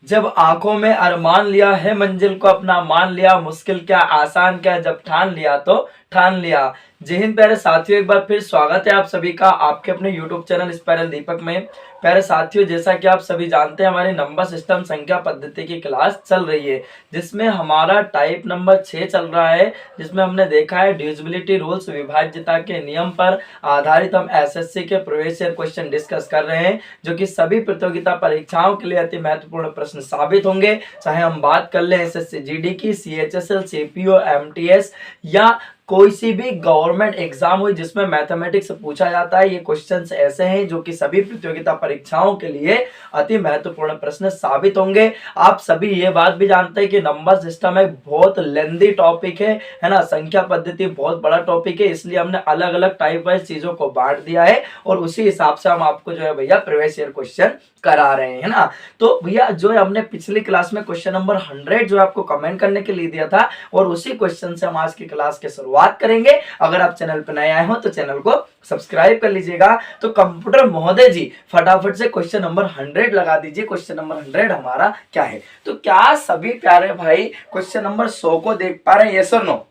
जब आंखों में अरमान लिया है, मंजिल को अपना मान लिया, मुश्किल क्या आसान क्या, जब ठान लिया तो ठान लिया। जय हिंद प्यारे साथियों, एक बार फिर स्वागत है आप सभी का आपके अपने यूट्यूब चैनल स्पाइरल दीपक में। प्यारे साथियों, जैसा कि आप सभी जानते हैं, हमारी नंबर सिस्टम संख्या पद्धति की क्लास चल रही है, जिसमें हमारा टाइप नंबर 6 चल रहा है, जिसमें हमने देखा है डिविजिबिलिटी रूल्स, विभाज्यता के नियम पर आधारित हम एसएससी के प्रीवियस ईयर क्वेश्चन डिस्कस कर रहे हैं, जो कि सभी प्रतियोगिता परीक्षाओं के लिए अति महत्वपूर्ण प्रश्न साबित होंगे। चाहे हम बात कर लें एसएससी जीडी की, सीएचएसएल, सीपीओ, एमटीएस या कोई सी भी गवर्नमेंट एग्जाम हुई जिसमें मैथमेटिक्स पूछा जाता है, ये क्वेश्चंस ऐसे हैं जो कि सभी प्रतियोगिता परीक्षाओं के लिए अति महत्वपूर्ण प्रश्न साबित होंगे। आप सभी ये बात भी जानते हैं कि नंबर सिस्टम एक बहुत लेंदी टॉपिक है ना, संख्या पद्धति बहुत बड़ा टॉपिक है, इसलिए हमने अलग अलग टाइप वाइज चीजों को बांट दिया है और उसी हिसाब से हम आपको जो है भैया प्रीवियस ईयर क्वेश्चन करा रहे हैं ना। तो भैया जो है हमने पिछली क्लास में क्वेश्चन नंबर 100 जो आपको कमेंट करने के लिए दिया था, और उसी क्वेश्चन से हम आज की क्लास की शुरुआत करेंगे। अगर आप चैनल पर नए आए हो तो चैनल को सब्सक्राइब कर लीजिएगा। तो कंप्यूटर महोदय जी फटाफट से क्वेश्चन नंबर 100 लगा दीजिए। क्वेश्चन नंबर 100 हमारा क्या है? तो क्या सभी प्यारे भाई क्वेश्चन नंबर 100 को देख पा रहे हैं? यस और नो?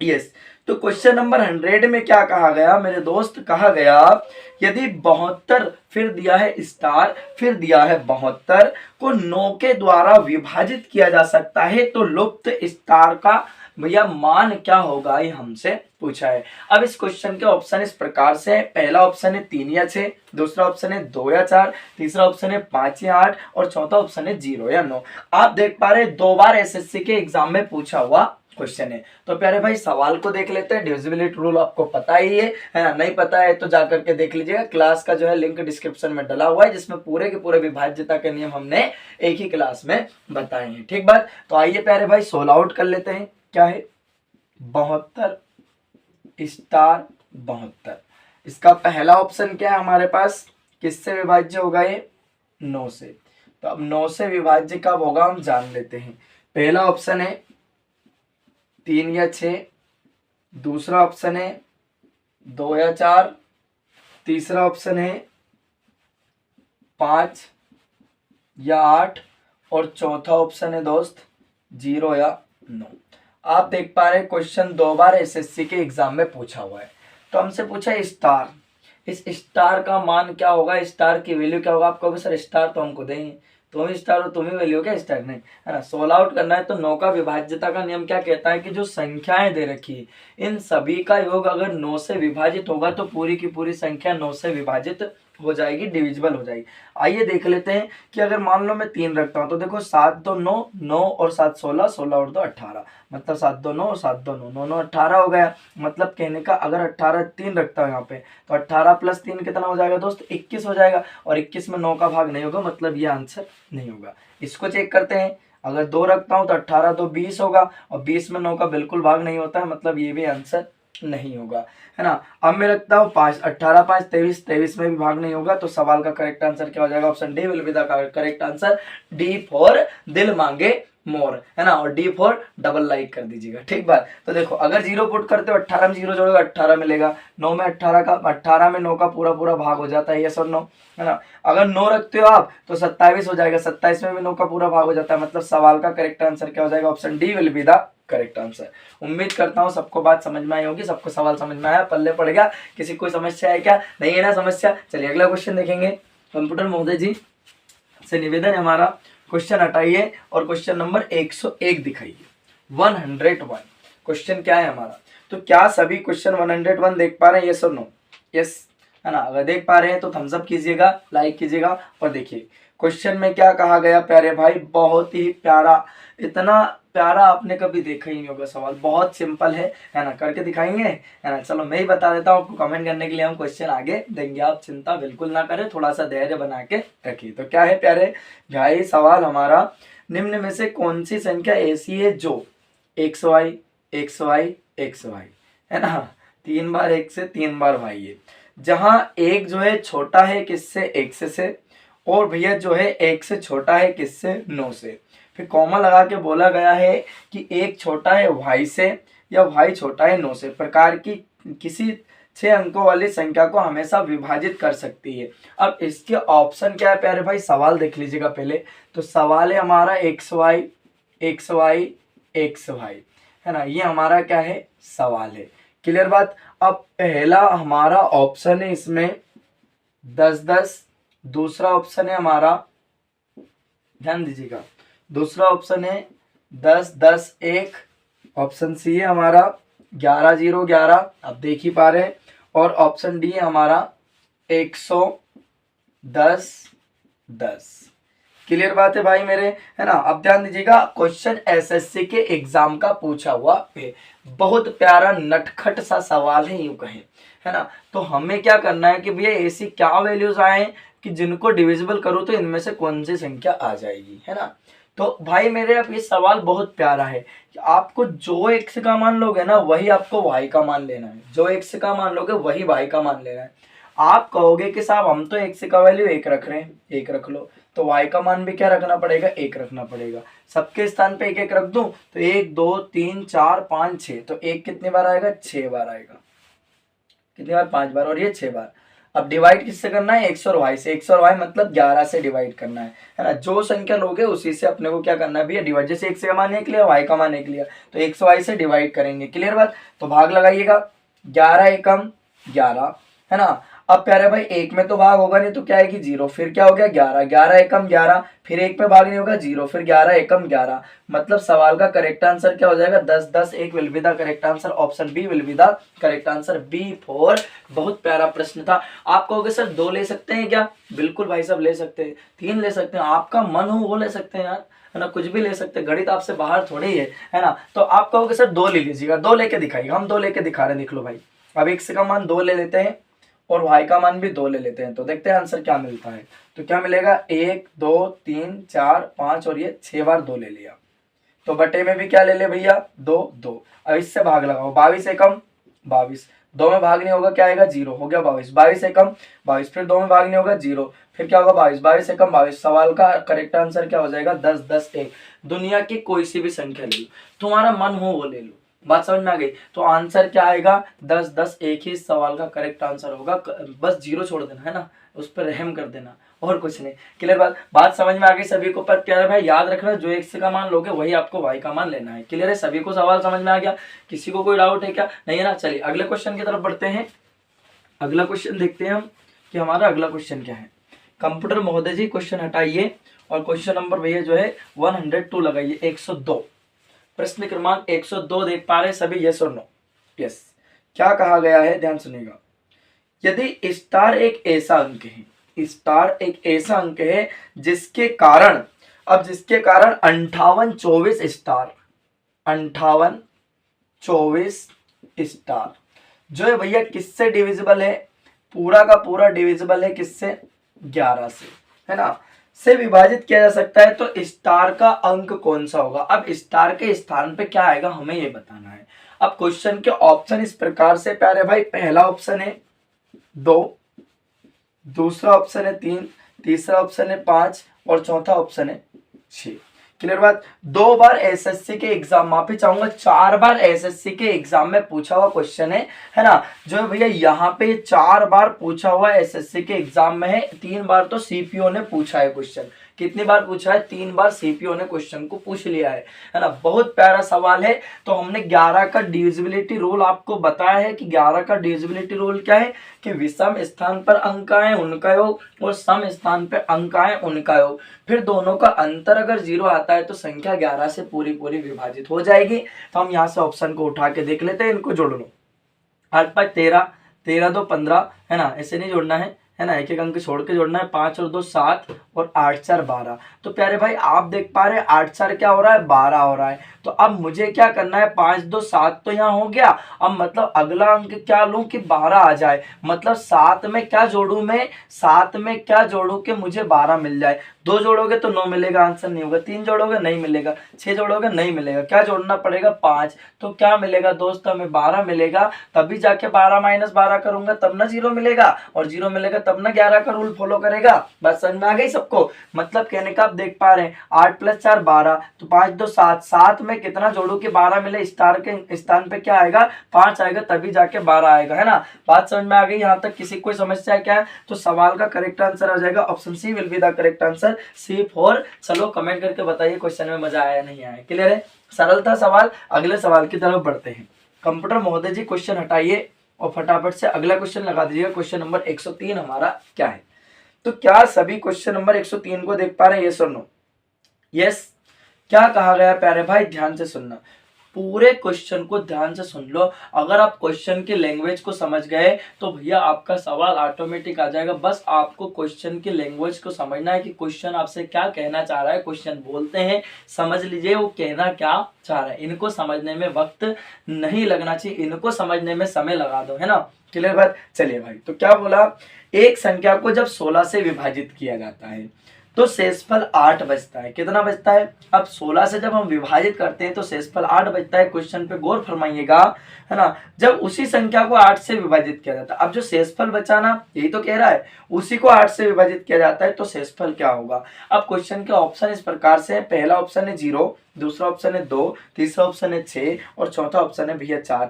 यस। तो क्वेश्चन नंबर 100 में क्या कहा गया मेरे दोस्त? कहा गया यदि 72 फिर दिया है स्टार फिर दिया है 72 को 9 के द्वारा विभाजित किया जा सकता है, तो लुप्त स्टार का भैया मान क्या होगा, ये हमसे पूछा है। अब इस क्वेश्चन के ऑप्शन इस प्रकार से है। पहला ऑप्शन है 3 या 6, दूसरा ऑप्शन है 2 या 4, तीसरा ऑप्शन है 5 या 8 और चौथा ऑप्शन है 0 या 9। आप देख पा रहे 2 बार एसएससी के एग्जाम में पूछा हुआ क्वेश्चन है। तो प्यारे भाई सवाल को देख लेते हैं। डिविजिबिलिटी रूल आपको पता ही है ना? नहीं पता है तो जाकर के देख लीजिएगा, क्लास का जो है लिंक डिस्क्रिप्शन में डला हुआ है, जिसमें पूरे के पूरे विभाज्यता के नियम हमने एक ही क्लास में बताए हैं। ठीक बात। तो आइए प्यारे भाई सोल्व आउट कर लेते हैं। क्या है? 72 स्टार 72। इसका पहला ऑप्शन क्या है हमारे पास? किससे विभाज्य होगा ये? 9 से। तो अब 9 से विभाज्य कब होगा हम जान लेते हैं। पहला ऑप्शन है 3 या 6, दूसरा ऑप्शन है 2 या 4, तीसरा ऑप्शन है 5 या 8 और चौथा ऑप्शन है दोस्त 0 या 9। आप देख पा रहे हैं क्वेश्चन 2 बार एसएससी के एग्जाम में पूछा हुआ है। तो हमसे पूछा स्टार, इस स्टार का मान क्या होगा, स्टार की वैल्यू क्या होगा? आप कहोगे सर स्टार तो हमको देंगे, तुम ही स्टार हो, तुम ही वैल्यू क्या स्टार नहीं, है ना? सोल्व आउट करना है तो 9 का विभाज्यता का नियम क्या कहता है कि जो संख्याएं दे रखी है इन सभी का योग अगर 9 से विभाजित होगा तो पूरी की पूरी संख्या 9 से विभाजित हो जाएगी, डिविजिबल हो जाएगी। आइए देख लेते हैं कि अगर मान लो मैं 3 रखता हूं तो देखो 7 2 9, 9 और 7 16, 16 और 2 18, मतलब 7 2 9 और 7 2 9, 9 9 18 हो गया। मतलब कहने का अगर 18 3 रखता हूं यहाँ पे तो 18 प्लस 3 कितना हो जाएगा दोस्त? 21 हो जाएगा, और 21 में 9 का भाग नहीं होगा, मतलब ये आंसर नहीं होगा। इसको चेक करते हैं। अगर 2 रखता हूं तो 18 तो 20 होगा, और 20 में 9 का बिल्कुल भाग नहीं होता है, मतलब ये भी आंसर नहीं होगा, है ना? अब मैं रखता हूँ 5, 18 5 23, 23 में भी भाग नहीं होगा, तो सवाल का करेक्ट आंसर क्या हो जाएगा? Option D will be the correct answer. D for दिल मांगे मोर, है ना? और डी फॉर डबल लाइक कर दीजिएगा। ठीक बात। तो देखो अगर 0 पुट करते हो 18 में 0 जोड़ोगे 18 मिलेगा, 9 में 18 में 9 का पूरा पूरा भाग हो जाता है, यस और नो, है ना? अगर 9 रखते हो आप तो 27 हो जाएगा, 27 में भी 9 का पूरा भाग हो जाता है, मतलब सवाल का करेक्ट आंसर क्या हो जाएगा? Option D will be the correct answer. उम्मीद करता हूं सबको बात समझ में आई होगी, सबको सवाल समझ में आया, पल्ले पड़ गया। किसी कोई समस्या है क्या? नहीं है ना समस्या? चलिए अगला क्वेश्चन देखेंगे। कंप्यूटर महोदय जी से निवेदन है हमारा, क्वेश्चन हटाइए और क्वेश्चन नंबर 101 दिखाइए। 101 क्वेश्चन क्या है हमारा? तो क्या सभी क्वेश्चन 101 देख पा रहे हैं? यस और नो? यस, है ना? अगर देख पा रहे हैं तो थम्स अप कीजिएगा, लाइक कीजिएगा। और देखिए क्वेश्चन में क्या कहा गया प्यारे भाई, बहुत ही प्यारा, इतना प्यारा आपने कभी देखा ही नहीं होगा सवाल, बहुत सिंपल है ना? करके दिखाएंगे, है ना? चलो मैं ही बता देता हूँ आपको, कमेंट करने के लिए हम क्वेश्चन आगे देंगे, आप चिंता बिल्कुल ना करें, थोड़ा सा धैर्य बना के रखिए। तो क्या है प्यारे भाई सवाल हमारा, निम्न में से कौन सी संख्या ऐसी है जो XY XY XY, है ना? 3 बार x से 3 बार y है, जहां एक जो है छोटा है किससे? x से, और भैया जो है एक से छोटा है किससे? 9 से। फिर कॉमा लगा के बोला गया है कि एक छोटा है y से या y छोटा है 9 से। प्रकार की किसी 6 अंकों वाली संख्या को हमेशा विभाजित कर सकती है। अब इसके ऑप्शन क्या है प्यारे भाई, सवाल देख लीजिएगा पहले। तो सवाल है हमारा X Y X Y X Y, है ना, ये हमारा क्या है, सवाल है। क्लियर बात। अब पहला हमारा ऑप्शन है इसमें 10-10, दूसरा ऑप्शन है हमारा, ध्यान दीजिएगा, दूसरा ऑप्शन है 10-10-1, ऑप्शन सी है हमारा 11-0-11, आप देख ही पा रहे हैं, और ऑप्शन डी है हमारा 110-10। क्लियर बात है भाई मेरे, है ना। अब ध्यान दीजिएगा, क्वेश्चन एसएससी के एग्जाम का पूछा हुआ है, बहुत प्यारा नटखट सा सवाल है यूं कहें, है ना। तो हमें क्या करना है कि भैया ऐसी क्या वैल्यूज आए कि जिनको डिविजिबल करो तो इनमें से कौन सी संख्या आ जाएगी, है ना। तो भाई मेरे, अब ये सवाल बहुत प्यारा है कि आपको जो एक्स का मान लोगे ना वही आपको वाई का मान लेना है, जो एक्स का मान लोगे वही वाई का मान लेना है। आप कहोगे कि साहब हम तो एक्स का वैल्यू 1 रख रहे हैं, 1 रख लो, तो वाई का मान भी क्या रखना पड़ेगा, 1 रखना पड़ेगा। सबके स्थान पे 1-1 रख दूं तो 1 2 3 4 5 6, तो 1 कितनी बार आएगा, 6 बार आएगा। कितनी बार, 5 बार, और ये 6 बार। अब डिवाइड किससे करना है, एक्स और वाई से। एक्स और वाई मतलब 11 से डिवाइड करना है ना। जो संख्या लोगे उसी से अपने को क्या करना है भैया, डिवाइड। जैसे एक्स का मान 1 लिया, वाई का मान 1 लिया, तो एक्स वाई से डिवाइड करेंगे। क्लियर बात। तो भाग लगाइएगा, 11 एकम 11, है ना। अब प्यारे भाई 1 में तो भाग होगा नहीं, तो क्या है कि 0, फिर क्या हो गया 11, 11 एकम 11, फिर 1 में भाग नहीं होगा 0, फिर 11 एकम 11। मतलब सवाल का करेक्ट आंसर क्या हो जाएगा, 10-10-1 will be the correct answer. Option B will be the correct answer, B4। बहुत प्यारा प्रश्न था। आप कहोगे सर 2 ले सकते हैं क्या, बिल्कुल भाई साहब ले सकते हैं, 3 ले सकते हैं, आपका मन हो वो ले सकते हैं यार, है ना, कुछ भी ले सकते हैं, गणित आपसे बाहर थोड़ी है ना। तो आप कहोगे सर 2 ले लीजिएगा, 2 लेके दिखाइएगा, हम 2 लेके दिखा रहे हैं, देख लो भाई। अब एक्स का मान 2 ले लेते हैं और वाई का मान भी 2 ले लेते हैं, तो देखते हैं आंसर क्या मिलता है। तो क्या मिलेगा, 1 2 3 4 5, और ये 6 बार 2 ले लिया, तो बटे में भी क्या ले ले भैया, 2 2। अब इससे भाग लगाओ, 22 एकम 22, 2 में भाग नहीं होगा, क्या आएगा 0, हो गया 22, 22 एकम 22, फिर 2 में भाग नहीं होगा 0, फिर क्या होगा 22, 22 एकम 22। सवाल का करेक्ट आंसर क्या हो जाएगा, 10-10-1। दुनिया की कोई सी भी संख्या ले लो, तुम्हारा मन हो वो ले लो। बात समझ में आ गई। तो आंसर क्या आएगा, 10-10-1 ही सवाल का करेक्ट आंसर होगा। बस 0 छोड़ देना, है ना, उस पर रहम कर देना, और कुछ नहीं। क्लियर बात समझ में आ गई सभी को। पर प्यारे भाई याद रखना, जो एक्स का मान लोगे वही आपको वाई का मान लेना है। क्लियर है, सभी को सवाल समझ में आ गया, किसी को कोई डाउट है क्या, नहीं है ना। चलिए अगले क्वेश्चन की तरफ बढ़ते हैं। अगला क्वेश्चन देखते हैं हम कि हमारा अगला क्वेश्चन क्या है। कंप्यूटर महोदय जी क्वेश्चन हटाइए और क्वेश्चन नंबर भैया जो है 102 लगाइए, 102। प्रश्न क्रमांक 102 देख पा रहे सभी, यस और नो। यस, क्या कहा गया है, ध्यान सुनिएगा। यदि स्टार एक ऐसा अंक है, स्टार एक ऐसा अंक है जिसके कारण, अब जिसके कारण 58-24 स्टार, 58-24 स्टार जो है भैया किससे डिविजिबल है, पूरा का पूरा डिविजिबल है किससे, 11 से, है ना, से विभाजित किया जा सकता है। तो स्टार का अंक कौन सा होगा। अब स्टार के स्थान पे क्या आएगा हमें ये बताना है। अब क्वेश्चन के ऑप्शन इस प्रकार से प्यारे भाई, पहला ऑप्शन है 2, दूसरा ऑप्शन है 3, तीसरा ऑप्शन है 5, और चौथा ऑप्शन है 6। क्लियर बात। 2 बार एसएससी के एग्जाम, माफी चाहूंगा 4 बार एसएससी के एग्जाम में पूछा हुआ क्वेश्चन है ना, जो है भैया यहाँ पे 4 बार पूछा हुआ एसएससी के एग्जाम में है। 3 बार तो सीपीओ ने पूछा है क्वेश्चन। कितनी बार पूछा है, 3 बार सीपीओ ने क्वेश्चन को पूछ लिया है ना। बहुत प्यारा सवाल है। तो हमने 11 का डिविजिबिलिटी रूल आपको बताया है कि 11 का डिविजिबिलिटी रूल क्या है कि विषम स्थान पर अंक आए उनका योग और सम स्थान पर अंक आए उनका योग, फिर दोनों का अंतर अगर 0 आता है तो संख्या 11 से पूरी पूरी विभाजित हो जाएगी। तो हम यहाँ से ऑप्शन को उठा के देख लेते हैं, इनको जोड़ लो। 8 5 13, 13 2 15, है ना, ऐसे नहीं जोड़ना है ना, एक एक अंक छोड़ के जोड़ना है। 5 और 2 7 और 8 4 12। तो प्यारे भाई आप देख पा रहे हैं 8 4 क्या हो रहा है, 12 हो रहा है। तो अब मुझे क्या करना है, 5 2 7 तो यहाँ हो गया। अब मतलब अगला अंक क्या लूं कि 12 आ जाए। मतलब 7 में क्या जोड़ू मैं, 7 में क्या जोड़ू कि मुझे 12 मिल जाए। 2 जोड़ोगे तो 9 मिलेगा, आंसर नहीं होगा। 3 जोड़ोगे नहीं मिलेगा, 6 जोड़ोगे नहीं मिलेगा। क्या जोड़ना पड़ेगा, 5। तो क्या मिलेगा दोस्त, हमें 12 मिलेगा। तभी जाके 12 - 12 करूंगा तब ना 0 मिलेगा, और 0 मिलेगा तब ना 11 का रूल फॉलो करेगा। बात समझ में आ गई सबको? मतलब कहने का आप देख पा रहे हैं 8 + 4 12, तो 5 2 7, 7 में कितना जोड़ू कि 12 मिले, स्टार के स्थान पे क्या आएगा 5 आएगा, तभी जाके 12 आएगा, है ना। बात समझ में आ गई? यहाँ तक किसी कोई समस्या है क्या? तो सवाल का करेक्ट आंसर आ जाएगा option C will be the correct answer, C4। चलो कमेंट करके बताइए क्वेश्चन में मजा आया नहीं आया। क्लियर है? सरल था सवाल। अगले सवाल की तरफ बढ़ते हैं। कंप्यूटर महोदय जी क्वेश्चन हटाइए और फटाफट से अगला क्वेश्चन लगा दीजिएगा। क्वेश्चन नंबर 103 हमारा क्या है? तो क्या सभी क्वेश्चन नंबर 103 को देख पा रहे हैं? यस और नो? यस। क्या कहा गया प्यारे भाई? ध्यान से सुनना, पूरे क्वेश्चन को ध्यान से सुन लो। अगर आप क्वेश्चन की लैंग्वेज को समझ गए तो भैया आपका सवाल ऑटोमेटिक आ जाएगा। बस आपको क्वेश्चन की लैंग्वेज को समझना है कि क्वेश्चन आपसे क्या कहना चाह रहा है। क्वेश्चन बोलते हैं, समझ लीजिए वो कहना क्या चाह रहा है। इनको समझने में वक्त नहीं लगना चाहिए, इनको समझने में समय लगा दो, है ना। क्लियर बात? चलिए भाई, तो क्या बोला? एक संख्या को जब 16 से विभाजित किया जाता है तो शेषफल 8 बचता है। कितना बचता है? अब 16 से जब हम विभाजित करते हैं तो शेषफल 8 बचता है। क्वेश्चन पे गौर फरमाइएगा, है ना। जब उसी संख्या को 8 से विभाजित किया जाता है, अब जो शेषफल बचा ना, यही तो कह रहा है, उसी को 8 से विभाजित किया जाता है तो शेषफल क्या होगा? अब क्वेश्चन के ऑप्शन इस प्रकार से है। पहला ऑप्शन है 0, दूसरा ऑप्शन है 2, तीसरा ऑप्शन है 6 और चौथा ऑप्शन है भैया 4।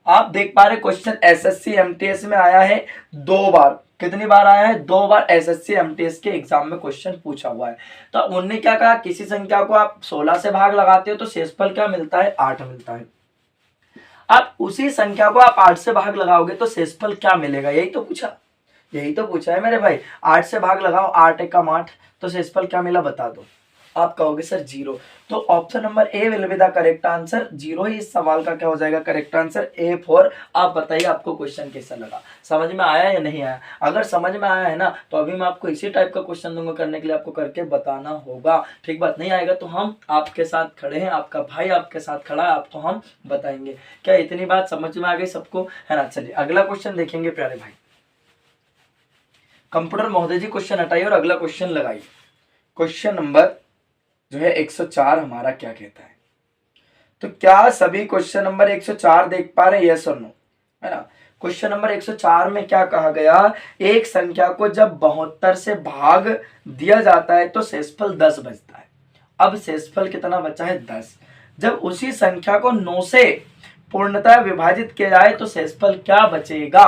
आप देख पा रहे क्वेश्चन SSC MTS में आया है 2 बार। कितनी बार आया है? 2 बार SSC MTS के एग्जाम में क्वेश्चन पूछा हुआ है। तो उन्होंने क्या कहा? किसी संख्या को आप 16 से भाग लगाते हो तो शेषफल क्या मिलता है? 8 मिलता है। आप उसी संख्या को आप 8 से भाग लगाओगे तो शेषफल क्या मिलेगा? यही तो पूछा, यही तो पूछा है मेरे भाई। 8 से भाग लगाओ, 8 एकम 8, तो शेषफल क्या मिला बता दो। आप कहोगे सर 0, तो option number A will be the correct answer. 0 ही इस सवाल का क्या हो जाएगा? Correct answer, A4। आप बताइए आपको क्वेश्चन कैसा लगा, समझ में आया या नहीं आया? अगर समझ में आया है ना तो अभी मैं आपको इसी टाइप का क्वेश्चन दूंगा करने के लिए, आपको करके बताना होगा। ठीक बात? नहीं आएगा तो हम आपके साथ खड़े हैं, आपका भाई आपके साथ खड़ा है, आपको हम बताएंगे। क्या इतनी बात समझ में आ गई सबको, है ना? चलिए अगला क्वेश्चन देखेंगे प्यारे भाई। कंप्यूटर महोदय जी क्वेश्चन हटाइए और अगला क्वेश्चन लगाइए। क्वेश्चन नंबर जो है 104 हमारा क्या कहता है? तो क्या सभी क्वेश्चन नंबर 104 देख पा रहे हैं? यस और नो, है ना। क्वेश्चन नंबर 104 में क्या कहा गया? एक संख्या को जब 72 से भाग दिया जाता है तो शेषफल 10 बचता है। अब शेषफल कितना बचा है? 10। जब उसी संख्या को 9 से पूर्णतः विभाजित किया जाए तो शेषफल क्या बचेगा,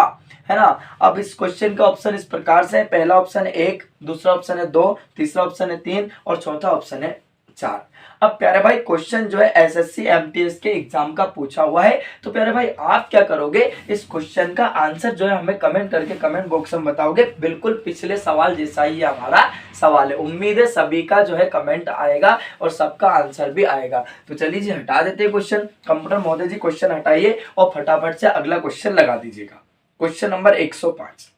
है ना। अब इस क्वेश्चन का ऑप्शन इस प्रकार से है। पहला ऑप्शन है 1, दूसरा ऑप्शन है 2, तीसरा ऑप्शन है 3 और चौथा ऑप्शन है 4। अब प्यारे भाई क्वेश्चन जो है SSC MTS के एग्जाम का पूछा हुआ है, तो प्यारे भाई आप क्या करोगे? इस क्वेश्चन का आंसर जो है हमें कमेंट करके कमेंट बॉक्स में बताओगे। बिल्कुल पिछले सवाल जैसा ही हमारा सवाल है। उम्मीद है सभी का जो है कमेंट आएगा और सबका आंसर भी आएगा। तो चलिए जी हटा देते हैं क्वेश्चन। कंप्यूटर महोदय जी क्वेश्चन हटाइए और फटाफट से अगला क्वेश्चन लगा दीजिएगा। Question number 105।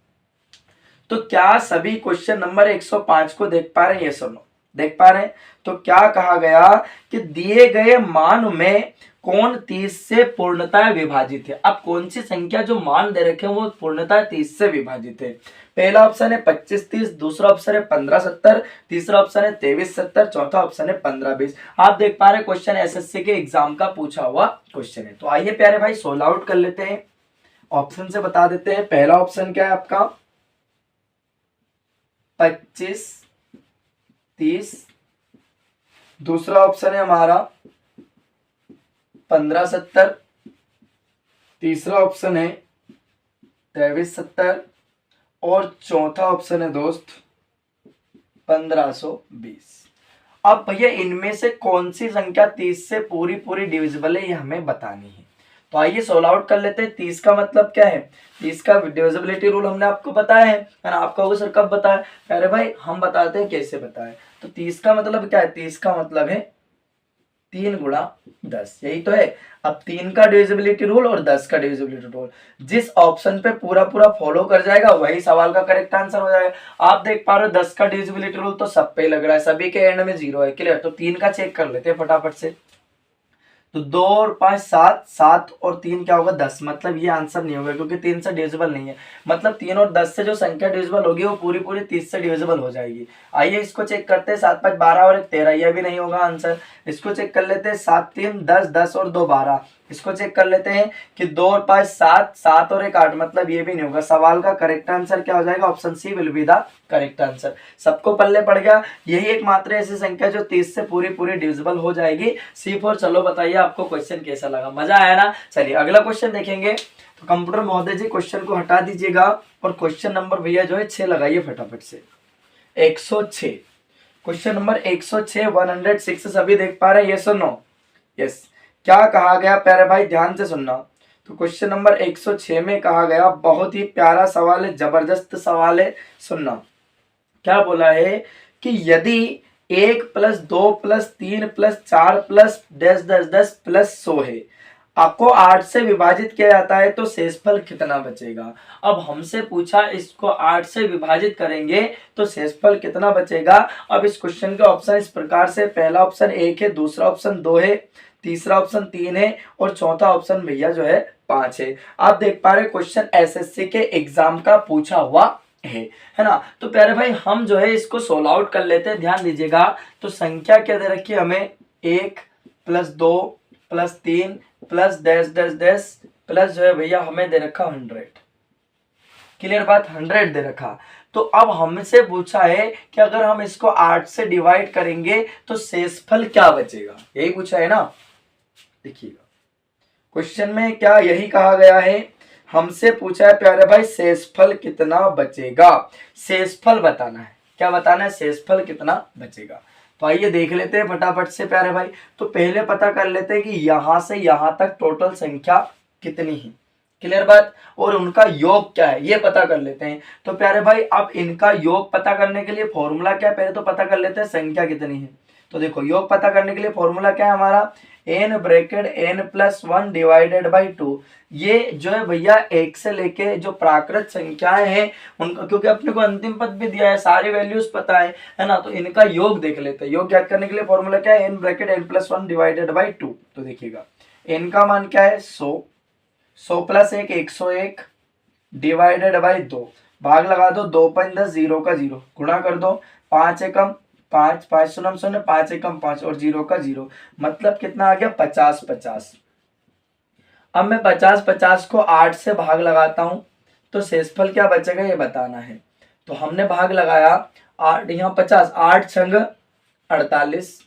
तो क्या सभी क्वेश्चन नंबर 105 को देख पा रहे हैं? यस और नो? देख पा रहे हैं? तो क्या कहा गया कि दिए गए मान में कौन 30 से पूर्णतः विभाजित है? अब कौन सी संख्या जो मान दे रखे हैं वो पूर्णतः 30 से विभाजित है? पहला ऑप्शन है 25 30, दूसरा ऑप्शन है 15 70, तीसरा ऑप्शन है 23 70, चौथा ऑप्शन है 15 20। आप देख पा रहे क्वेश्चन SSC के एग्जाम का पूछा हुआ क्वेश्चन है। तो आइए प्यारे भाई सोल्व आउट कर लेते हैं, ऑप्शन से बता देते हैं। पहला ऑप्शन क्या है आपका? 25 30, दूसरा ऑप्शन है हमारा 15 70, तीसरा ऑप्शन है 23 70 और चौथा ऑप्शन है दोस्त 1520। अब भैया इनमें से कौन सी संख्या 30 से पूरी पूरी डिविजिबल है ये हमें बतानी है। तो आइए सोल्व आउट कर लेते हैं। 30 का मतलब क्या है? 30 का डिविजिबिलिटी रूल हमने आपको बताया है ना। आपका होगा सर कब बताया? अरे भाई हम बताते हैं कैसे बताए। तो 30 का मतलब क्या है? 30 का मतलब है 3 गुणा 10, यही तो है। अब 3 का डिविजिबिलिटी रूल और 10 का डिविजिबिलिटी रूल, जिस ऑप्शन पे पूरा पूरा फॉलो कर जाएगा वही सवाल का करेक्ट आंसर हो जाएगा। आप देख पा रहे हो 10 का डिविजिबिलिटी रूल तो सब पे लग रहा है, सभी के एंड में 0 है। क्लियर? तो 3 का चेक कर लेते हैं फटाफट से। तो 2 और 5 7, 7 और 3 क्या होगा? 10। मतलब ये आंसर नहीं होगा क्योंकि 3 से डिविजिबल नहीं है। मतलब 3 और 10 से जो संख्या डिविजिबल होगी वो पूरी पूरी 30 से डिविजिबल हो जाएगी। आइए इसको चेक करते हैं। 7 5 12 और 1 13, यह भी नहीं होगा आंसर। इसको चेक कर लेते हैं। 7 3 10, 10 और 2 12, इसको चेक कर लेते हैं कि 2 और 5 7, 7 और 1 8, मतलब ये भी नहीं होगा। सवाल का करेक्ट आंसर क्या हो जाएगा? Option C will be the correct answer. सबको पल्ले पड़ गया। यही एकमात्र ऐसी संख्या जो 30 से पूरी पूरी डिविजिबल हो जाएगी। C4। चलो बताइए आपको क्वेश्चन कैसा लगा, मजा आया ना? चलिए अगला क्वेश्चन देखेंगे। तो कंप्यूटर महोदय जी क्वेश्चन को हटा दीजिएगा और क्वेश्चन नंबर भैया जो है 6 लगाइए फटाफट से। 106 क्वेश्चन नंबर 106 106 सभी देख पा रहे हैं? यस और नो? यस। क्या कहा गया प्यारे भाई, ध्यान से सुनना। तो क्वेश्चन नंबर 106 में कहा गया, बहुत ही प्यारा सवाल है, जबरदस्त सवाल है, सुनना। क्या बोला है कि यदि 1 + 2 + 3 + 4 + 10 10 10 + 100 है, आपको 8 से विभाजित किया जाता है तो शेषफल कितना बचेगा? अब हमसे पूछा इसको 8 से विभाजित करेंगे तो शेषफल कितना बचेगा। अब इस क्वेश्चन के ऑप्शन इस प्रकार से, पहला ऑप्शन 1 है, दूसरा ऑप्शन 2 है, तीसरा ऑप्शन 3 है और चौथा ऑप्शन भैया जो है 5 है। आप देख पा रहे क्वेश्चन एसएससी के एग्जाम का पूछा हुआ है ना। तो प्यारे भाई हम जो है इसको सोल्व आउट कर लेते हैं, ध्यान दीजिएगा। तो संख्या क्या दे रखी है हमें? 1 + 2 + 3 + 10 10 10 प्लस जो है भैया हमें दे रखा 100। क्लियर बात? 100 दे रखा। तो अब हमसे पूछा है कि अगर हम इसको 8 से डिवाइड करेंगे तो शेषफल क्या बचेगा, यही पूछा है ना। देखिएगा क्वेश्चन में क्या यही कहा गया है, हमसे पूछा है प्यारे भाई शेषफल कितना बचेगा, शेषफल बताना है। क्या बताना है? शेषफल कितना बचेगा। तो आइए देख लेते हैं फटाफट से प्यारे भाई। तो पहले पता कर लेते हैं कि यहां से यहां तक टोटल संख्या कितनी है। क्लियर बात? और उनका योग क्या है ये पता कर लेते हैं। तो प्यारे भाई अब इनका योग पता करने के लिए फॉर्मूला क्या है, पहले तो पता कर लेते हैं संख्या कितनी है। तो देखो योग पता करने के लिए फॉर्मूला क्या है हमारा, n bracket n + 1 divided by 2। ये जो है भैया 1 से लेके जो प्राकृत संख्याएं हैं उनका, क्योंकि अपने को अंतिम पद भी दिया है, सारी वैल्यूज पता है ना। तो इनका योग देख लेते हैं। योग ज्ञात करने के लिए फॉर्मूला क्या है, n bracket n + 1 divided by 2। तो देखिएगा n का मान क्या है 100, 100 + 1 101 डिवाइडेड बाई 2, भाग लगा दो, 2 × 10 0 का 0, गुणा कर दो, 5 एकम 5 5 शून्य शून्य, 5 एकम 5 और 0 का 0, मतलब कितना आ गया 50 50। अब मैं 50 50 को 8 से भाग लगाता हूं तो शेषफल क्या बचेगा ये बताना है। तो हमने भाग लगाया 8, यहाँ 50, 8 छंग 48,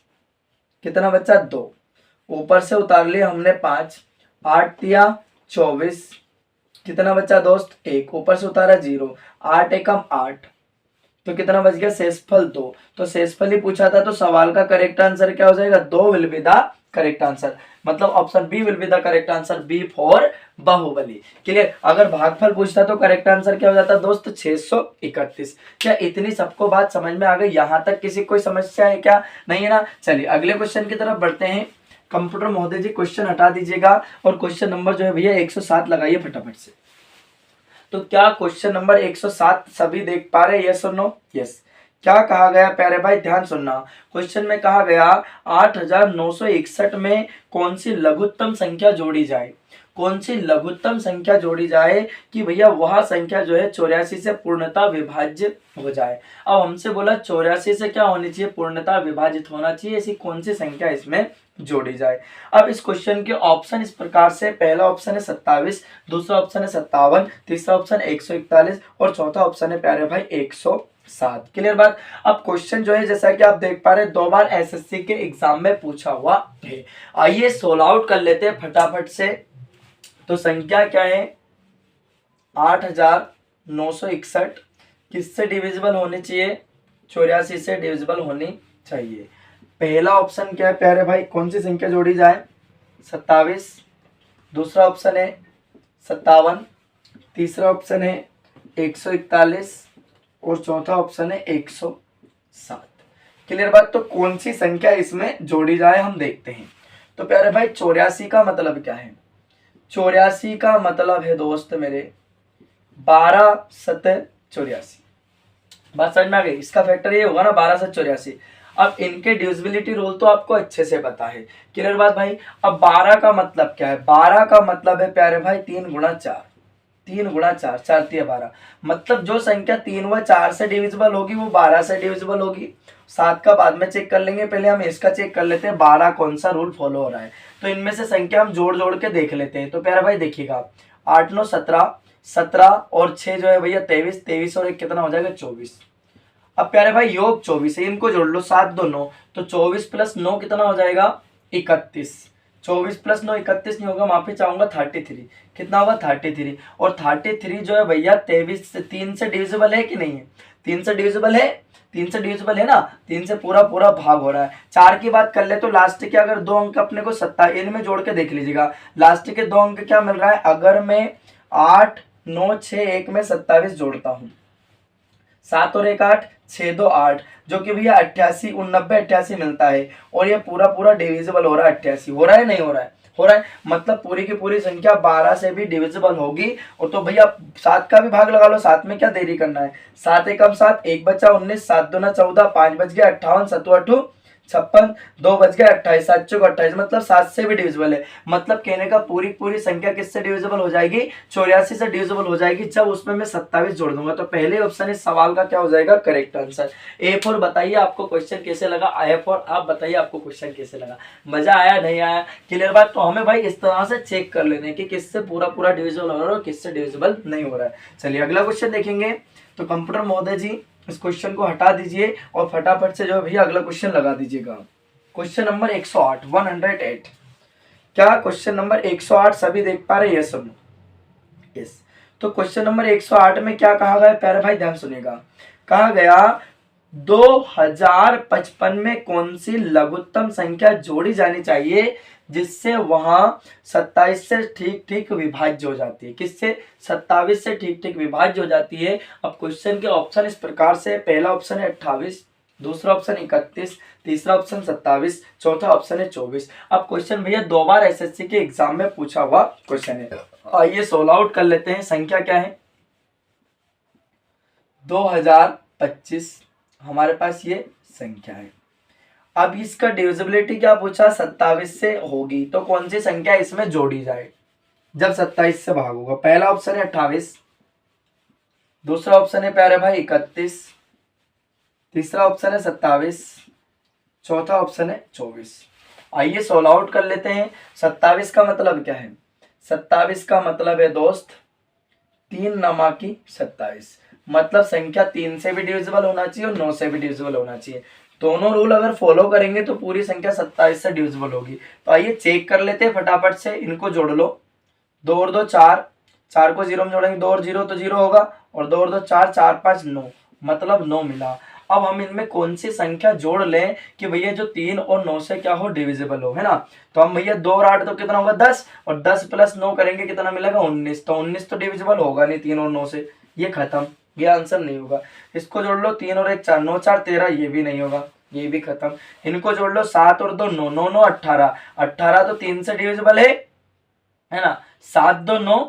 कितना बचा 2, ऊपर से उतार लिया हमने 5, 8 तिया 24, कितना बचा दोस्त 1, ऊपर से उतारा 0, 8 एकम 8, तो कितना बच गया शेषफल 2। तो शेषफल ही पूछा था तो सवाल का करेक्ट आंसर क्या हो जाएगा, 2 will be the correct answer, मतलब option B will be the correct answer, B for Baahubali. Clear? अगर भागफल पूछता तो करेक्ट आंसर क्या हो जाता दोस्त 631। क्या इतनी सबको बात समझ में आ गई? यहां तक किसी कोई समस्या है क्या? नहीं है ना। चलिए अगले क्वेश्चन की तरफ बढ़ते हैं। कंप्यूटर महोदय जी क्वेश्चन हटा दीजिएगा और क्वेश्चन नंबर जो है भैया 107 लगाइए फटाफट से। तो क्या क्वेश्चन नंबर 107 सभी देख पा रहे? यस और नो? यस। क्या कहा गया प्यारे भाई, ध्यान सुनना। क्वेश्चन में कहा गया 8961 में कौन सी लघुत्तम संख्या जोड़ी जाए, कौन सी लघुत्तम संख्या जोड़ी जाए कि भैया वह संख्या जो है 84 से पूर्णतः विभाज्य हो जाए। अब हमसे बोला 84 से क्या होनी चाहिए, पूर्णतः विभाजित होना चाहिए, ऐसी कौन सी संख्या इसमें जोड़ी जाए। अब इस क्वेश्चन के ऑप्शन इस प्रकार से, पहला ऑप्शन है 27, दूसरा ऑप्शन है 57, तीसरा ऑप्शन 141 और चौथा ऑप्शन है प्यारे भाई 107। क्लियर बात? अब क्वेश्चन जो है जैसा कि आप देख पा रहे हैं 2 बार एसएससी के एग्जाम में पूछा हुआ है। आइए सोल्व आउट कर लेते हैं फटाफट से। तो संख्या क्या है 8961 किससे डिविजिबल होनी चाहिए, 84 से डिविजिबल होनी चाहिए। पहला ऑप्शन क्या है प्यारे भाई, कौन सी संख्या जोड़ी जाए 27, दूसरा ऑप्शन है 57, तीसरा ऑप्शन है 141 और चौथा ऑप्शन है 107। क्लियर बात? तो कौन सी संख्या इसमें जोड़ी जाए हम देखते हैं। तो प्यारे भाई 84 का मतलब क्या है, 84 का मतलब है दोस्त मेरे 12 7 84। बात समझ में आ गई? इसका फैक्टर ये होगा ना 12 7 84। अब इनके डिविजिबिलिटी रूल तो आपको अच्छे से पता है। क्लियर बात भाई? अब 12 का मतलब क्या है, 12 का मतलब है प्यारे भाई 3 × 4, 3 गुणा 4, 4 3 12, मतलब जो संख्या 3 व 4 से डिविजिबल होगी वो 12 से डिविजिबल होगी। 7 का बाद में चेक कर लेंगे, पहले हम इसका चेक कर लेते हैं 12 कौन सा रूल फॉलो हो रहा है। तो इनमें से संख्या हम जोड़ जोड़ के देख लेते हैं। तो प्यारा भाई देखिएगा 8 9 17, 17 और 6 जो है भैया 23, 23 और 1 कितना हो जाएगा 24। अब प्यारे भाई योग 24 है, इनको जोड़ लो 7 2 9, तो 24 प्लस 9 कितना हो जाएगा 31। 24 प्लस 9 31 नहीं होगा, माफी चाहूंगा 33, कितना होगा 33। और 33 जो है भैया 23 से 3 से डिविजिबल है कि नहीं है, 3 से डिविजिबल है, 3 से डिविजिबल है ना, 3 से पूरा पूरा भाग हो रहा है। 4 की बात कर ले तो लास्ट के अगर 2 अंक अपने को 27 इनमें जोड़ के देख लीजिएगा, लास्ट के 2 अंक क्या मिल रहा है। अगर मैं 8 9 6 1 में 27 जोड़ता हूं, 7 और 1 8, 6 2 8, जो कि भैया 88 89 88 मिलता है। और ये पूरा पूरा डिविजिबल हो रहा है, 88 हो रहा है नहीं हो रहा है, हो रहा है, मतलब पूरी की पूरी संख्या 12 से भी डिविजिबल होगी। और तो भैया 7 का भी भाग लगा लो, 7 में क्या देरी करना है, 7 एकम 7, 1 बचा 19, 7 दूना 14, 5 बच गया 58, 7 8 56, 2 बच गया 28, 7 चौक 28, मतलब 7 से भी डिविजिबल है। मतलब कहने का पूरी पूरी संख्या किससे डिविजिबल हो जाएगी, 84 से डिविजिबल हो जाएगी, जब उसमें मैं 27 जोड़ दूंगा। तो पहले ऑप्शन इस सवाल का क्या हो जाएगा, करेक्ट आंसर। ए फॉर बताइए आपको क्वेश्चन कैसे लगा, आई फॉर आप बताइए आपको क्वेश्चन कैसे लगा, मजा आया नहीं आया, क्लियर बात। तो हमें भाई इस तरह से चेक कर लेने कि किससे पूरा पूरा डिविजिबल हो रहा है और किससे डिविजिबल नहीं हो रहा है। चलिए अगला क्वेश्चन देखेंगे। तो कंप्यूटर महोदय जी इस क्वेश्चन को हटा दीजिए और फटाफट से जो है भैया अगला क्वेश्चन लगा दीजिएगा। Question number 108, 108। क्या क्वेश्चन नंबर 108 सभी देख पा रहे हैं, यस सुनो, यस। तो क्वेश्चन नंबर 108 में क्या कहा गया प्यारे भाई, ध्यान सुनिएगा। कहा गया 2055 में कौन सी लघुत्तम संख्या जोड़ी जानी चाहिए जिससे वहां 27 से ठीक ठीक विभाज्य हो जाती है, किससे 27 से ठीक ठीक विभाज्य हो जाती है। अब क्वेश्चन के ऑप्शन इस प्रकार से, पहला ऑप्शन है 28, दूसरा ऑप्शन 31, तीसरा ऑप्शन 27, चौथा ऑप्शन है 24। अब क्वेश्चन भैया 2 बार एसएससी के एग्जाम में पूछा हुआ क्वेश्चन है। आइए सोल्व आउट कर लेते हैं। संख्या क्या है 2025, हमारे पास ये संख्या है। अब इसका डिविजिबिलिटी क्या पूछा, 27 से होगी, तो कौन सी संख्या इसमें जोड़ी जाए जब 27 से भाग होगा। पहला ऑप्शन है 28, दूसरा ऑप्शन है प्यारे भाई 31, तीसरा ऑप्शन है 27, चौथा ऑप्शन है 24। आइए सोल्व आउट कर लेते हैं। 27 का मतलब क्या है, 27 का मतलब है दोस्त 3 नमा की 27, मतलब संख्या 3 से भी डिविजिबल होना चाहिए और 9 से भी डिविजिबल होना चाहिए। दोनों रूल अगर फॉलो करेंगे तो पूरी संख्या 27 से डिविजिबल होगी। तो आइए चेक कर लेते हैं फटाफट से, इनको जोड़ लो। 2 और 2 4, 4 को 0 में जोड़ेंगे, 2 और 0 तो 0 होगा, और 2 और 2 4, 4 5 9, मतलब 9 मिला। अब हम इनमें कौन सी संख्या जोड़ लें कि भैया जो 3 और 9 से क्या हो, डिविजिबल हो, है ना। तो हम भैया 2 और 8 तो कितना होगा 10, और 10 प्लस 9 करेंगे कितना मिलेगा 19, तो 19 तो डिविजिबल होगा नहीं 3 और 9 से, ये खत्म, ये आंसर नहीं होगा। इसको जोड़ लो 3 और 1 4, 9 4 13, ये भी नहीं होगा, ये भी खत्म। इनको जोड़ लो 7 और 2 9, 9 9 18, 18 तो 3 से डिविजिबल है ना। 7 2 9,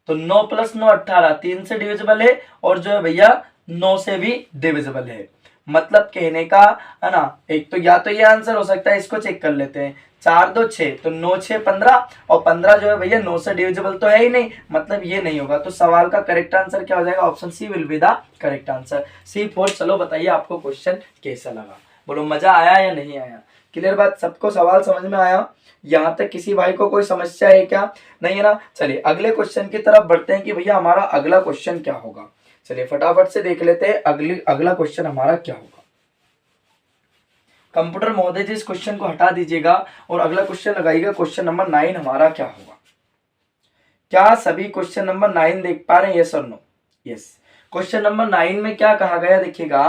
तो 9 प्लस 9 18, 3 से डिविजिबल है, और जो है भैया 9 से भी डिविजिबल है। मतलब कहने का है ना, एक तो या तो ये आंसर हो सकता है, इसको चेक कर लेते हैं। 4 2 6, तो 9 6 15, और 15 जो है भैया 9 से डिविजिबल तो है ही नहीं, मतलब ये नहीं होगा। तो सवाल का करेक्ट आंसर क्या हो जाएगा, option C will be the correct answer, C4। चलो बताइए आपको क्वेश्चन कैसा लगा, बोलो मजा आया या नहीं आया, क्लियर बात, सबको सवाल समझ में आया। यहाँ तक किसी भाई को कोई समस्या है क्या, नहीं है ना। चलिए अगले क्वेश्चन की तरफ बढ़ते हैं कि भैया हमारा अगला क्वेश्चन क्या होगा। चलिए फटाफट से देख लेते हैं अगला क्वेश्चन हमारा क्या होगा। कंप्यूटर महोदय जी इस क्वेश्चन को हटा दीजिएगा और अगला क्वेश्चन लगाइएगा। क्वेश्चन नंबर 9 हमारा क्या होगा। क्या सभी क्वेश्चन नंबर 9 देख पा रहे हैं, यस और नो, यस। क्वेश्चन नंबर 9 में क्या कहा गया देखिएगा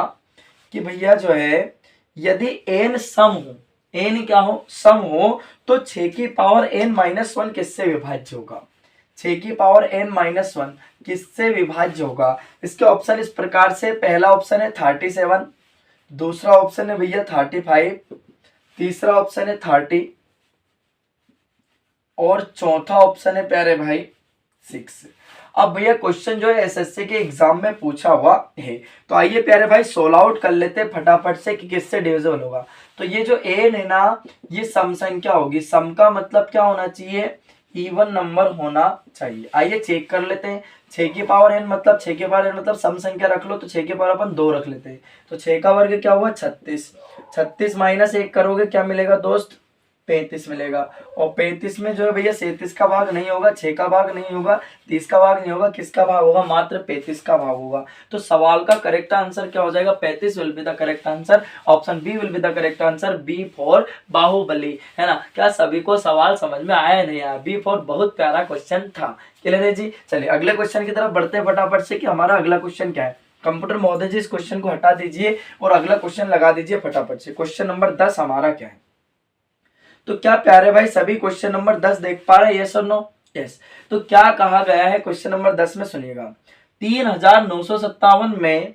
कि भैया जो है यदि n सम हो, n क्या हो, सम हो, तो 6 की पावर n माइनस 1 किससे विभाज्य होगा, 6 की पावर n माइनस 1 किससे विभाज्य होगा। इसके ऑप्शन इस प्रकार से, पहला ऑप्शन है 37, दूसरा ऑप्शन है भैया 35, तीसरा ऑप्शन है 30, और चौथा ऑप्शन है प्यारे भाई 6। अब भैया क्वेश्चन जो है एसएससी के एग्जाम में पूछा हुआ है, तो आइए प्यारे भाई सोल्व आउट कर लेते हैं फटाफट से कि किससे डिविजिबल होगा। तो ये जो n है ना, ये सम संख्या होगी। सम का मतलब क्या होना चाहिए इवन नंबर होना चाहिए। आइए चेक कर लेते हैं। 6 की पावर n मतलब 6 की पावर n मतलब सम संख्या रख लो, तो 6 की पावर अपन 2 रख लेते हैं। तो 6 का वर्ग क्या हुआ 36, 36 माइनस 1 करोगे क्या मिलेगा दोस्त 35 मिलेगा। और 35 में जो है भैया 37 का भाग नहीं होगा, 6 का भाग नहीं होगा, 30 का भाग नहीं होगा, किसका भाग होगा मात्र 35 का भाग होगा। तो सवाल का करेक्ट आंसर क्या हो जाएगा 35 will be the correct answer. Option B will be the correct answer, B for Baahubali, है ना। क्या सभी को सवाल समझ में आया या नहीं आया? बी फॉर बहुत प्यारा क्वेश्चन था। क्लियर है जी। चलिए अगले क्वेश्चन की तरफ बढ़ते हैं फटाफट से कि हमारा अगला क्वेश्चन क्या है। कंप्यूटर महोदय जी इस क्वेश्चन को हटा दीजिए और अगला क्वेश्चन लगा दीजिए फटाफट से। क्वेश्चन नंबर 10 हमारा क्या है? तो क्या प्यारे भाई सभी क्वेश्चन नंबर 10 देख पा रहे हैं? यस और नो? यस। तो क्या कहा गया है क्वेश्चन नंबर 10 में, सुनिएगा। 3957 में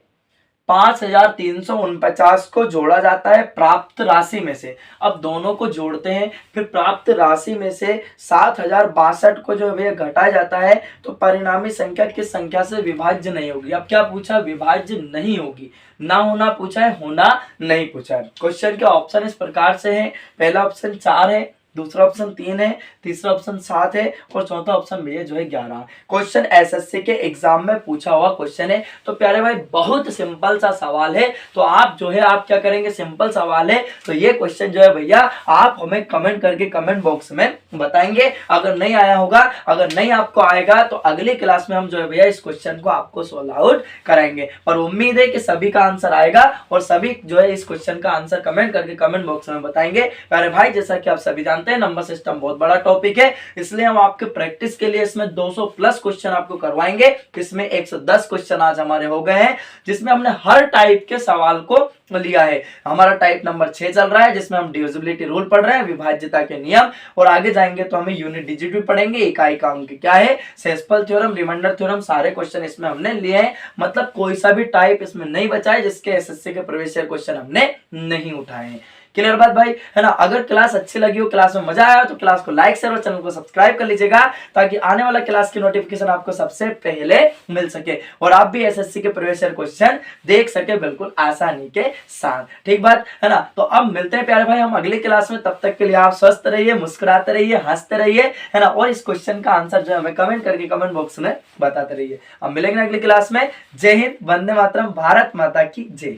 5349 को जोड़ा जाता है प्राप्त राशि में से। अब दोनों को जोड़ते हैं, फिर प्राप्त राशि में से 7062 को जो है घटाया जाता है, तो परिणामी संख्या किस संख्या से विभाज्य नहीं होगी? अब क्या पूछा? विभाज्य नहीं होगी। ना होना पूछा है, होना नहीं पूछा है। क्वेश्चन के ऑप्शन इस प्रकार से है। पहला ऑप्शन 4 है, दूसरा ऑप्शन 3 है, तीसरा ऑप्शन 7 है और चौथा ऑप्शन भैया जो है 11। क्वेश्चन एसएससी के एग्जाम में पूछा हुआ क्वेश्चन है। तो प्यारे भाई बहुत सिंपल सा सवाल है। तो आप जो है आप क्या करेंगे, सिंपल सवाल है तो ये क्वेश्चन जो है भैया आप हमें कमेंट करके कमेंट बॉक्स में बताएंगे। अगर नहीं आया होगा, अगर नहीं आपको आएगा तो अगली क्लास में हम जो है भैया इस क्वेश्चन को आपको सोल्व आउट कराएंगे। पर उम्मीद है कि सभी का आंसर आएगा और सभी जो है इस क्वेश्चन का आंसर कमेंट करके कमेंट बॉक्स में बताएंगे। प्यारे भाई जैसा कि आप सभी जानते हैं नंबर सिस्टम बहुत बड़ा टॉपिक है, इसलिए हम आपके प्रैक्टिस के लिए इसमें 200 प्लस क्वेश्चन आपको करवाएंगे। इसमें 110 क्वेश्चन आज हमारे हो गए हैं, जिसमें हमने हर टाइप के सवाल को लिया है। हमारा टाइप नंबर 6 चल रहा है, जिसमें हम डिविजिबिलिटी रूल पढ़ रहे हैं, विभाज्यता के नियम, और आगे जाएंगे तो हमें यूनिट डिजिट भी पढ़ेंगे, इकाई का अंक क्या है, सेस्पल थ्योरम, रिमाइंडर थ्योरम, सारे क्वेश्चन इसमें हमने लिए हैं। मतलब कोई सा भी टाइप इसमें नहीं बचा है जिसके एसएससी के प्रवेश क्वेश्चन हमने नहीं उठाए हैं। क्लियर बात भाई, है ना। अगर क्लास अच्छी लगी हो, क्लास में मजा आया तो क्लास को लाइक शेयर और चैनल को सब्सक्राइब कर लीजिएगा, ताकि आने वाला क्लास की नोटिफिकेशन आपको सबसे पहले मिल सके और आप भी एसएससी के प्रीवियस ईयर क्वेश्चन देख सके बिल्कुल आसानी के साथ। ठीक बात है ना। तो अब मिलते हैं प्यारे भाई हम अगली क्लास में। तब तक के लिए आप स्वस्थ रहिए, मुस्कुराते रहिए, हंसते रहिए, है ना। और इस क्वेश्चन का आंसर जो है हमें कमेंट करके कमेंट बॉक्स में बताते रहिए। अब मिलेंगे अगली क्लास में। जय हिंद, वंदे मातरम, भारत माता की जय।